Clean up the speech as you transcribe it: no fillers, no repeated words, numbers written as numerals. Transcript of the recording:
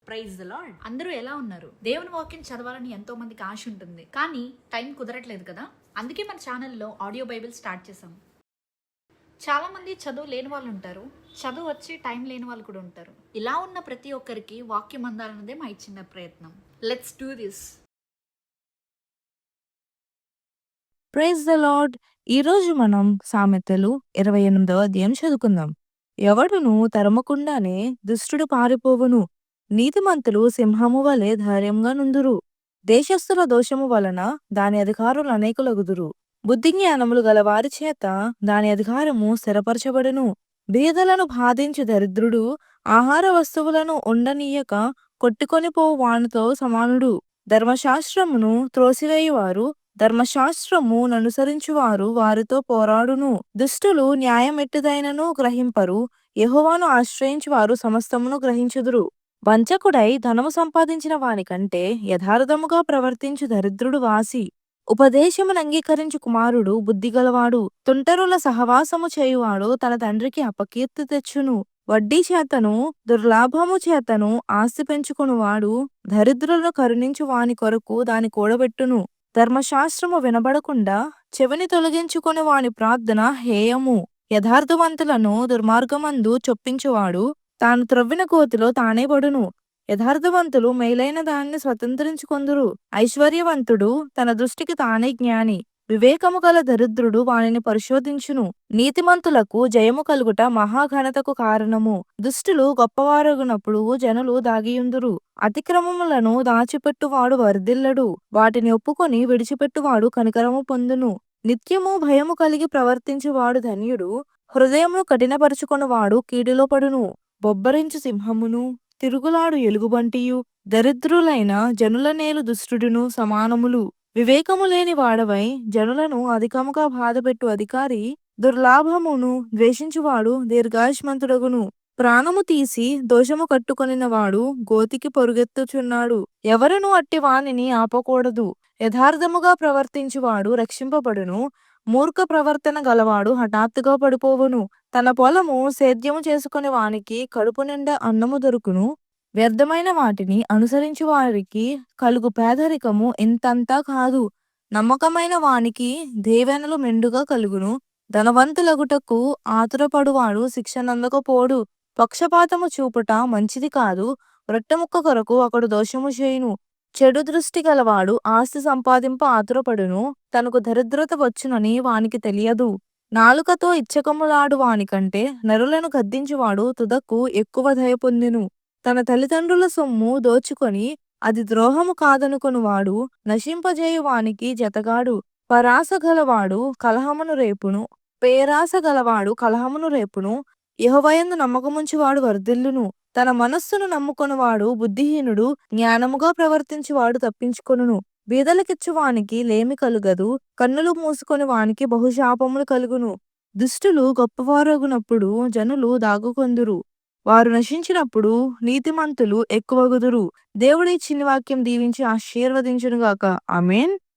Praise the lord. అందరూ ఎలా ఉన్నారు? దేవుని వాక్యం చదవాలని ఎంతో మందికి ఆశ ఉంటుంది, కానీ టైం కుదరట్లేదు కదా. అందుకే మన ఛానల్లో ఆడియో బైబిల్ స్టార్ట్ చేసాం. చాలా మంది చదువు లేని వాళ్ళు ఉంటారు, చదువు వచ్చి టైం లేని వాళ్ళు కూడా ఉంటారు. ఇలా ఉన్న ప్రతి ఒక్కరికి వాక్యం అందాలన్నదే మా చిన్న ప్రయత్నం. Let's do this. Praise the lord. ఈరోజు మనం సామెతలు 28వ అధ్యాయం చదువుకుందాం. ఎవడును తరమకుండానే దుష్టుడు పారిపోవును, నీతిమంతులు సింహము వలె ధైర్యంగా నుందురు. దేశస్థుల దోషము వలన దాని అధికారులు అనేకులగుదురు. బుద్ధి జ్ఞానములు గల వారి చేత దాని అధికారము స్థిరపరచబడును. బీదలను బాధించు దరిద్రుడు ఆహార వస్తువులను ఉండనీయక కొట్టుకొని పోవు వానితో సమానుడు. ధర్మశాస్త్రమును త్రోసివేయువారు ధర్మశాస్త్రము ననుసరించువారు వారితో పోరాడును. దుష్టులు న్యాయమెట్టిదైనను గ్రహింపరు, యెహోవాను ఆశ్రయించువారు సమస్తమును గ్రహించుదురు. వంచకుడై ధనము సంపాదించిన వానికంటే యథార్థముగా ప్రవర్తించు దరిద్రుడు వాసి. ఉపదేశమును అంగీకరించు కుమారుడు బుద్ధిగలవాడు. తుంటరుల సహవాసము చేయువాడు తన తండ్రికి అపకీర్తి తెచ్చును. వడ్డీ చేతను దుర్లాభము చేతను ఆస్తి పెంచుకొనువాడు దరిద్రులను కరుణించు వాని కొరకు దాని కూడబెట్టును. ధర్మశాస్త్రము వినబడకుండా చెవిని తొలగించుకొని వాని ప్రార్థన హేయము. యథార్థవంతులను దుర్మార్గమందు చొప్పించువాడు తాను త్రవ్విన గోతిలో తానే పడును. యథార్థవంతులు మేలైన దాన్ని స్వతంత్రించుకొందురు. ఐశ్వర్యవంతుడు తన దృష్టికి తానే జ్ఞాని. వివేకము గల దరిద్రుడు వానిని పరిశోధించును. నీతిమంతులకు జయము కలుగుట మహాఘనతకు కారణము. దుష్టులు గొప్పవారగునప్పుడు జనులు దాగియుందురు. అతిక్రమములను దాచిపెట్టువాడు వర్ధిల్లడు. వాటిని ఒప్పుకొని విడిచిపెట్టువాడు కనికరము పొందును. నిత్యము భయము కలిగి ప్రవర్తించువాడు ధన్యుడు. హృదయమును కఠినపరుచుకొనువాడు కీడులో పడును. బొబ్బరించు సింహమును తిరుగులాడు ఎలుగుబంటియు దరిద్రులైన జనుల నేలు దుష్టుడును సమానములు. వివేకము లేని వాడవై జనులను అధికముగా బాధపెట్టు అధికారి దుర్లాభమును ద్వేషించువాడు దీర్ఘాయుష్మంతుడగును. ప్రాణము తీసి దోషము కట్టుకొనిన వాడు గోతికి పరుగెత్తుచున్నాడు. ఎవరును అట్టి వానిని ఆపకూడదు. యథార్థముగా ప్రవర్తించువాడు రక్షింపబడును. మూర్ఖ ప్రవర్తన గలవాడు హఠాత్తుగా పడిపోవును. తన పొలము సేద్యము చేసుకుని వానికి కడుపు నిండా అన్నము దొరుకును. వ్యర్థమైన వాటిని అనుసరించు వారికి కలుగు పేదరికము ఇంతంతా కాదు. నమ్మకమైన వానికి దీవెనలు మెండుగా కలుగును. ధనవంతులగుటకు ఆతురపడువాడు శిక్షనందకపోడు. పక్షపాతము చూపుట మంచిది కాదు. రొట్టెముక్క కొరకు ఒకడు దోషము చేయును. చెడు దృష్టి గలవాడు ఆస్తి సంపాదింప ఆతురపడును. తనకు దరిద్రత వచ్చునని వానికి తెలియదు. నాలుకతో ఇచ్చకములాడు వానికంటే నరులను గద్దించువాడు తుదకు ఎక్కువ దయ పొందును. తన తల్లిదండ్రుల సొమ్ము దోచుకొని అది ద్రోహము కాదనుకొనువాడు నశింపజేయు వానికి జతగాడు. పరాస గలవాడు కలహమును రేపును. పేరాస గలవాడు కలహమును రేపును. యెహోవాయందు నమ్మకముంచువాడు వర్ధిల్లును. తన మనస్సును నమ్ముకొనువాడు బుద్ధిహీనుడు. జ్ఞానముగా ప్రవర్తించువాడు తప్పించుకొనును. బీదలకిచ్చువానికి లేమి కలుగదు. కన్నులు మూసుకొని వానికి బహుశాపములు కలుగును. దుష్టులు గొప్పవారగునప్పుడు జనులు దాగుకొందురు. వారు నశించినప్పుడు నీతిమంతులు ఎక్కువగుదురు. దేవుడి చిన్ని వాక్యం దీవించి ఆశీర్వదించునుగాక. ఆమేన్.